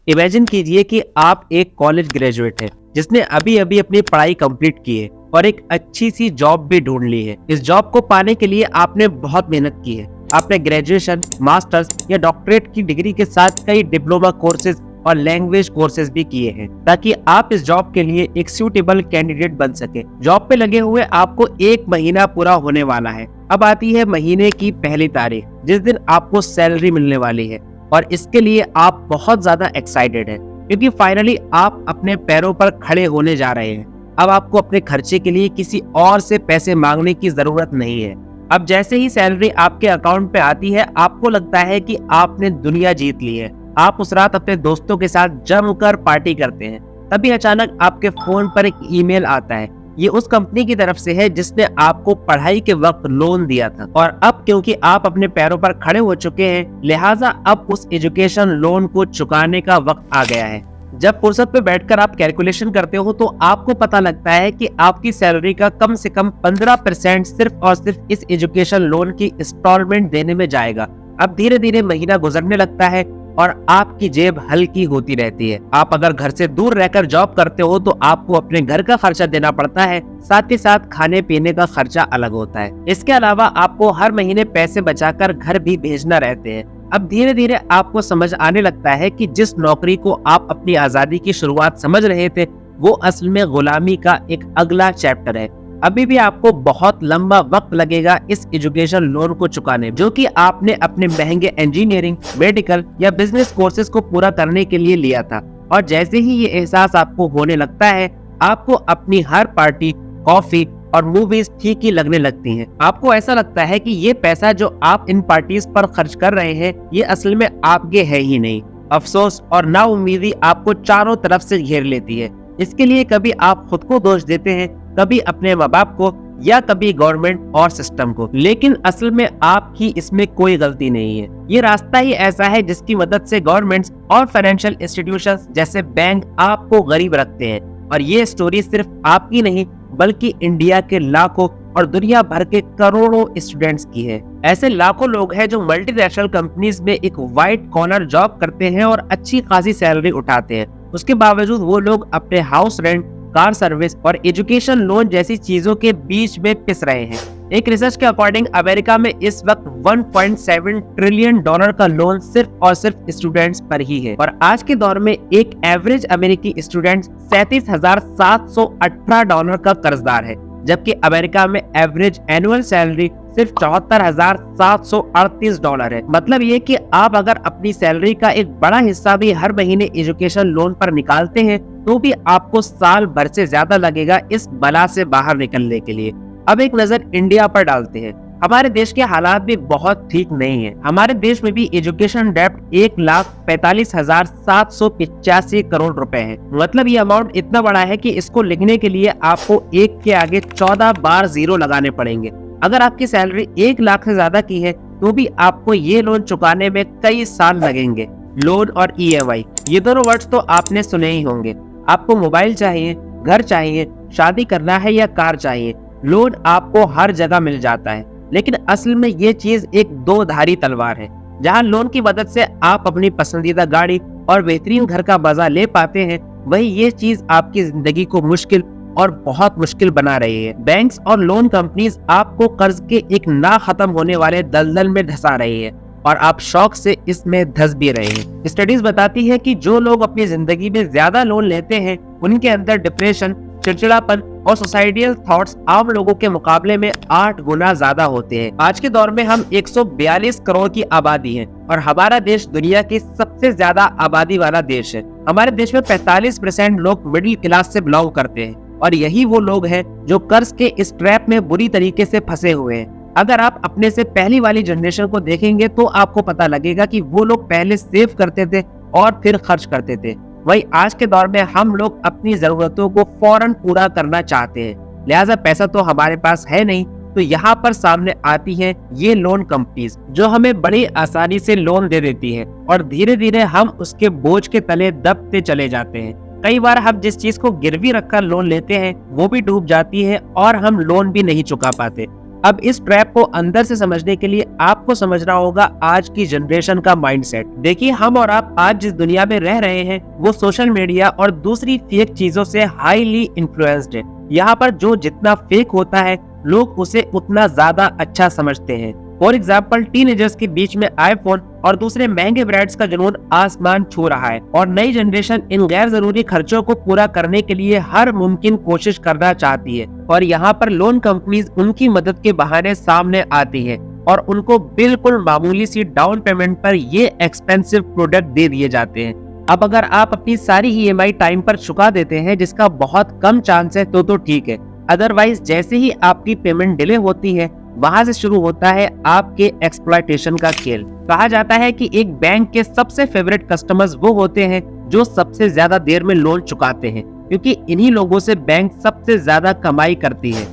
Imagine कीजिए कि आप एक कॉलेज ग्रेजुएट हैं जिसने अभी अभी अपनी पढ़ाई कंप्लीट की है और एक अच्छी सी जॉब भी ढूंढ ली है। इस जॉब को पाने के लिए आपने बहुत मेहनत की है। आपने ग्रेजुएशन, मास्टर्स या डॉक्टरेट की डिग्री के साथ कई डिप्लोमा कोर्सेज और लैंग्वेज कोर्सेज भी किए हैं ताकि आप इस जॉब के लिए एक सूटेबल कैंडिडेट बन सके। जॉब पे लगे हुए आपको 1 महीना पूरा होने वाला है। अब आती है महीने की पहली तारीख, जिस दिन आपको सैलरी मिलने वाली है और इसके लिए आप बहुत ज्यादा एक्साइटेड हैं क्योंकि फाइनली आप अपने पैरों पर खड़े होने जा रहे हैं। अब आपको अपने खर्चे के लिए किसी और से पैसे मांगने की जरूरत नहीं है। अब जैसे ही सैलरी आपके अकाउंट पे आती है, आपको लगता है कि आपने दुनिया जीत ली है। आप उस रात अपने दोस्तों के साथ जमकर पार्टी करते हैं। तभी अचानक आपके फोन पर एक ईमेल आता है। ये उस कंपनी की तरफ से है जिसने आपको पढ़ाई के वक्त लोन दिया था और अब क्योंकि आप अपने पैरों पर खड़े हो चुके हैं, लिहाजा अब उस एजुकेशन लोन को चुकाने का वक्त आ गया है। जब फुर्सत पे बैठकर आप कैलकुलेशन करते हो तो आपको पता लगता है कि आपकी सैलरी का कम से कम 15% सिर्फ और सिर्फ इस एजुकेशन लोन की इंस्टॉलमेंट देने में जाएगा। अब धीरे धीरे महीना गुजरने लगता है और आपकी जेब हल्की होती रहती है। आप अगर घर से दूर रहकर जॉब करते हो तो आपको अपने घर का खर्चा देना पड़ता है, साथ ही साथ खाने पीने का खर्चा अलग होता है। इसके अलावा आपको हर महीने पैसे बचाकर घर भी भेजना रहते हैं। अब धीरे धीरे आपको समझ आने लगता है कि जिस नौकरी को आप अपनी आजादी की शुरुआत समझ रहे थे, वो असल में गुलामी का एक अगला चैप्टर है। अभी भी आपको बहुत लंबा वक्त लगेगा इस एजुकेशन लोन को चुकाने, जो कि आपने अपने महंगे इंजीनियरिंग, मेडिकल या बिजनेस कोर्सेज को पूरा करने के लिए लिया था। और जैसे ही ये एहसास आपको होने लगता है, आपको अपनी हर पार्टी, कॉफी और मूवीज ठीक ही लगने लगती हैं। आपको ऐसा लगता है कि ये पैसा जो आप इन पार्टीज पर खर्च कर रहे हैं, ये असल में आपके है ही नहीं। अफसोस और नाउम्मीदी आपको चारों तरफ से घेर लेती है। इसके लिए कभी आप खुद को दोष देते हैं, कभी अपने माँ बाप को या कभी गवर्नमेंट और सिस्टम को, लेकिन असल में आपकी इसमें कोई गलती नहीं है। ये रास्ता ही ऐसा है जिसकी मदद से गवर्नमेंट्स और फाइनेंशियल इंस्टीट्यूशंस जैसे बैंक आपको गरीब रखते हैं। और ये स्टोरी सिर्फ आपकी नहीं बल्कि इंडिया के लाखों और दुनिया भर के करोड़ों स्टूडेंट्स की है। ऐसे लाखों लोग हैं जो मल्टीनेशनल कंपनीज में एक व्हाइट कॉलर जॉब करते हैं और अच्छी खासी सैलरी उठाते हैं। उसके बावजूद वो लोग अपने हाउस रेंट, कार सर्विस और एजुकेशन लोन जैसी चीजों के बीच में पिस रहे हैं। एक रिसर्च के अकॉर्डिंग अमेरिका में इस वक्त 1.7 ट्रिलियन डॉलर का लोन सिर्फ और सिर्फ स्टूडेंट्स पर ही है। और आज के दौर में एक एवरेज अमेरिकी स्टूडेंट 37,718 डॉलर का कर्जदार है, जबकि अमेरिका में एवरेज एनुअल सैलरी सिर्फ 74,738 डॉलर है। मतलब ये कि आप अगर अपनी सैलरी का एक बड़ा हिस्सा भी हर महीने एजुकेशन लोन पर निकालते हैं तो भी आपको साल भर से ज्यादा लगेगा इस बला से बाहर निकलने के लिए। अब एक नजर इंडिया पर डालते हैं। हमारे देश के हालात भी बहुत ठीक नहीं है। हमारे देश में भी एजुकेशन डेब्ट 1,45,785 करोड़ रुपए है। मतलब ये अमाउंट इतना बड़ा है कि इसको लिखने के लिए आपको 1 के आगे 14 बार जीरो लगाने पड़ेंगे। अगर आपकी सैलरी 1 लाख से ज्यादा की है तो भी आपको ये लोन चुकाने में कई साल लगेंगे। लोन और EMI, ये दोनों वर्ड्स तो आपने सुने ही होंगे। आपको मोबाइल चाहिए, घर चाहिए, शादी करना है या कार चाहिए, लोन आपको हर जगह मिल जाता है। लेकिन असल में ये चीज एक दो धारी तलवार है। जहां लोन की मदद से आप अपनी पसंदीदा गाड़ी और बेहतरीन घर का मजा ले पाते हैं, वही ये चीज आपकी जिंदगी को मुश्किल और बहुत मुश्किल बना रही है। बैंक्स और लोन कंपनीज आपको कर्ज के एक ना खत्म होने वाले दलदल में धंसा रही है और आप शौक से इसमें धंस भी रहे हैं। स्टडीज बताती है कि जो लोग अपनी जिंदगी में ज्यादा लोन लेते हैं, उनके अंदर डिप्रेशन, चिड़चिड़ापन और सुसाइडियल थॉट्स आम लोगों के मुकाबले में 8 गुना ज्यादा होते हैं। आज के दौर में हम 142 करोड़ की आबादी है और हमारा देश दुनिया की सबसे ज्यादा आबादी वाला देश है। हमारे देश में 45% लोग मिडिल क्लास से बिलोंग करते हैं और यही वो लोग हैं जो कर्ज के इस ट्रैप में बुरी तरीके से फंसे हुए हैं। अगर आप अपने से पहली वाली जनरेशन को देखेंगे तो आपको पता लगेगा कि वो लोग पहले सेव करते थे और फिर खर्च करते थे। वही आज के दौर में हम लोग अपनी जरूरतों को फौरन पूरा करना चाहते हैं, लिहाजा पैसा तो हमारे पास है नहीं। तो यहाँ पर सामने आती है ये लोन कंपनीज जो हमें बड़ी आसानी से लोन दे देती है और धीरे धीरे हम उसके बोझ के तले दबते चले जाते हैं। कई बार हम जिस चीज को गिरवी रखकर लोन लेते हैं वो भी डूब जाती है और हम लोन भी नहीं चुका पाते। अब इस ट्रैप को अंदर से समझने के लिए आपको समझना होगा आज की जनरेशन का माइंडसेट। देखिए, हम और आप आज जिस दुनिया में रह रहे हैं वो सोशल मीडिया और दूसरी फेक चीजों से हाईली इन्फ्लुएंस्ड है। यहाँ पर जो जितना फेक होता है लोग उसे उतना ज्यादा अच्छा समझते हैं। फॉर एग्जाम्पल, टीनेजर्स के बीच में आईफोन और दूसरे महंगे ब्रांड्स का जुनून आसमान छू रहा है और नई जनरेशन इन गैर जरूरी खर्चों को पूरा करने के लिए हर मुमकिन कोशिश करना चाहती है और यहाँ पर लोन कंपनीज उनकी मदद के बहाने सामने आती है और उनको बिल्कुल मामूली सी डाउन पेमेंट पर ये एक्सपेंसिव प्रोडक्ट दे दिए जाते हैं। अब अगर आप अपनी सारी ईएमआई टाइम पर चुका देते हैं, जिसका बहुत कम चांस है, तो ठीक है। अदरवाइज जैसे ही आपकी पेमेंट डिले होती है वहां से शुरू होता है आपके एक्सप्लॉयटेशन का खेल। कहा जाता है कि एक बैंक के सबसे फेवरेट कस्टमर्स वो होते हैं जो सबसे ज्यादा देर में लोन चुकाते हैं, क्योंकि इन्हीं लोगों से बैंक सबसे ज्यादा कमाई करती है।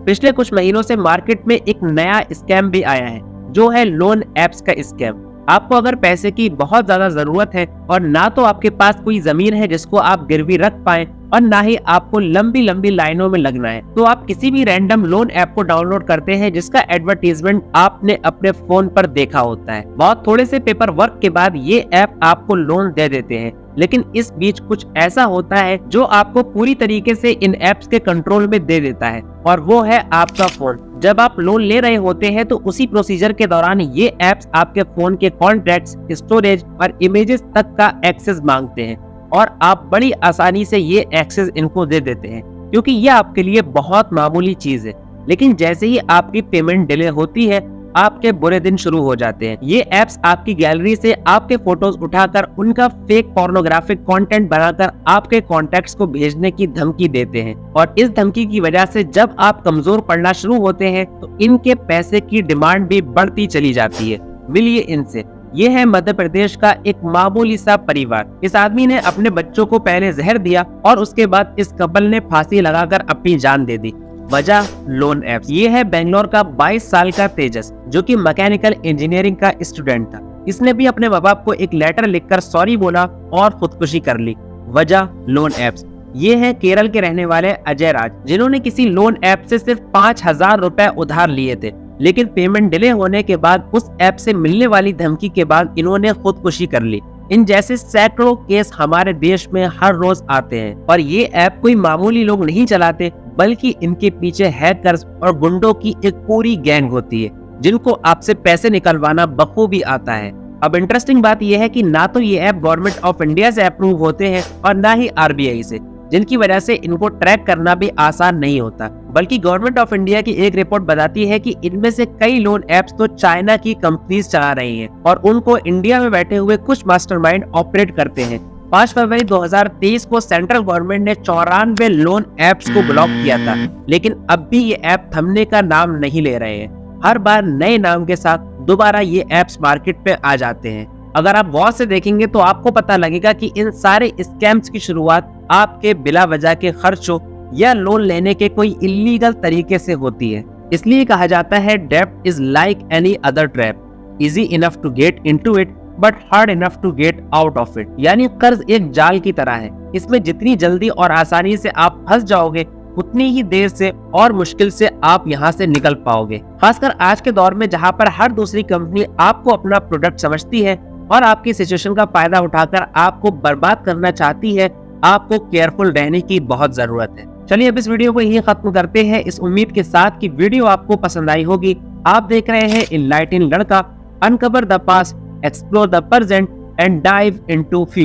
पिछले कुछ महीनों से मार्केट में एक नया स्कैम भी आया है, जो है लोन एप्स का स्कैम। आपको अगर पैसे की बहुत ज्यादा जरूरत है और ना तो आपके पास कोई जमीन है जिसको आप गिरवी रख पाएं और ना ही आपको लंबी लंबी लाइनों में लगना है, तो आप किसी भी रैंडम लोन ऐप को डाउनलोड करते हैं जिसका एडवर्टीजमेंट आपने अपने फोन पर देखा होता है। बहुत थोड़े से पेपर वर्क के बाद ये ऐप आपको लोन दे देते हैं, लेकिन इस बीच कुछ ऐसा होता है जो आपको पूरी तरीके से इन एप्स के कंट्रोल में दे देता है, और वो है आपका फोन। जब आप लोन ले रहे होते हैं तो उसी प्रोसीजर के दौरान ये एप्स आपके फोन के कॉन्टैक्ट्स, स्टोरेज और इमेजेस तक का एक्सेस मांगते हैं और आप बड़ी आसानी से ये एक्सेस इनको दे देते हैं, क्योंकि ये आपके लिए बहुत मामूली चीज है। लेकिन जैसे ही आपकी पेमेंट डिले होती है, आपके बुरे दिन शुरू हो जाते हैं। ये एप्स आपकी गैलरी से आपके फोटोज उठाकर उनका फेक पोर्नोग्राफिक कंटेंट बनाकर आपके कॉन्टैक्ट्स को भेजने की धमकी देते हैं, और इस धमकी की वजह से जब आप कमजोर पड़ना शुरू होते हैं तो इनके पैसे की डिमांड भी बढ़ती चली जाती है। मिलिए इनसे। ये है मध्य प्रदेश का एक मामूली सा परिवार। इस आदमी ने अपने बच्चों को पहले जहर दिया और उसके बाद इस कपल ने फांसी लगाकर अपनी जान दे दी। वजह लोन एप्स। ये है बेंगलोर का 22 साल का तेजस, जो कि मैकेनिकल इंजीनियरिंग का स्टूडेंट था। इसने भी अपने माँ बाप को एक लेटर लिखकर सॉरी बोला और खुदकुशी कर ली। वजह लोन एप्स। ये है केरल के रहने वाले अजय राज, जिन्होंने किसी लोन ऐप से सिर्फ 5,000 रुपए उधार लिए थे, लेकिन पेमेंट डिले होने के बाद उस ऐप से मिलने वाली धमकी के बाद इन्होंने खुदकुशी कर ली। इन जैसे सैकड़ों केस हमारे देश में हर रोज आते हैं, और ये ऐप कोई मामूली लोग नहीं चलाते, बल्कि इनके पीछे हैकर्स और गुंडों की एक पूरी गैंग होती है, जिनको आपसे पैसे निकलवाना बखूबी आता है। अब इंटरेस्टिंग बात यह है कि ना तो ये ऐप गवर्नमेंट ऑफ इंडिया से अप्रूव होते हैं और ना ही आरबीआई से, जिनकी वजह से इनको ट्रैक करना भी आसान नहीं होता। बल्कि गवर्नमेंट ऑफ इंडिया की एक रिपोर्ट बताती है कि इनमें से कई लोन ऐप्स तो चाइना की कंपनीज चला रही हैं और उनको इंडिया में बैठे हुए कुछ मास्टरमाइंड ऑपरेट करते हैं। 5 फरवरी 2023 को सेंट्रल गवर्नमेंट ने 94 लोन ऐप्स को ब्लॉक किया था, लेकिन अब भी ये ऐप थमने का नाम नहीं ले रहे हैं। हर बार नए नाम के साथ दोबारा ये ऐप्स मार्केट पे आ जाते हैं। अगर आप गौर से देखेंगे तो आपको पता लगेगा कि इन सारे स्कैम्स की शुरुआत आपके बिला वजह के खर्चों या लोन लेने के कोई इलीगल तरीके से होती है। इसलिए कहा जाता है डेब्ट is like any other trap, easy enough to get into it but hard enough to get out of it. यानी कर्ज एक जाल की तरह है, इसमें जितनी जल्दी और आसानी से आप फंस जाओगे उतनी ही देर से और मुश्किल से आप यहाँ से निकल पाओगे। खासकर आज के दौर में जहाँ पर हर दूसरी कंपनी आपको अपना प्रोडक्ट समझती है और आपकी सिचुएशन का फायदा उठाकर आपको बर्बाद करना चाहती है, आपको केयरफुल रहने की बहुत जरूरत है। चलिए अब इस वीडियो को यहीं खत्म करते हैं, इस उम्मीद के साथ कि वीडियो आपको पसंद आई होगी। आप देख रहे हैं इनलाइटन लड़का, uncover the past, explore the present and dive into future.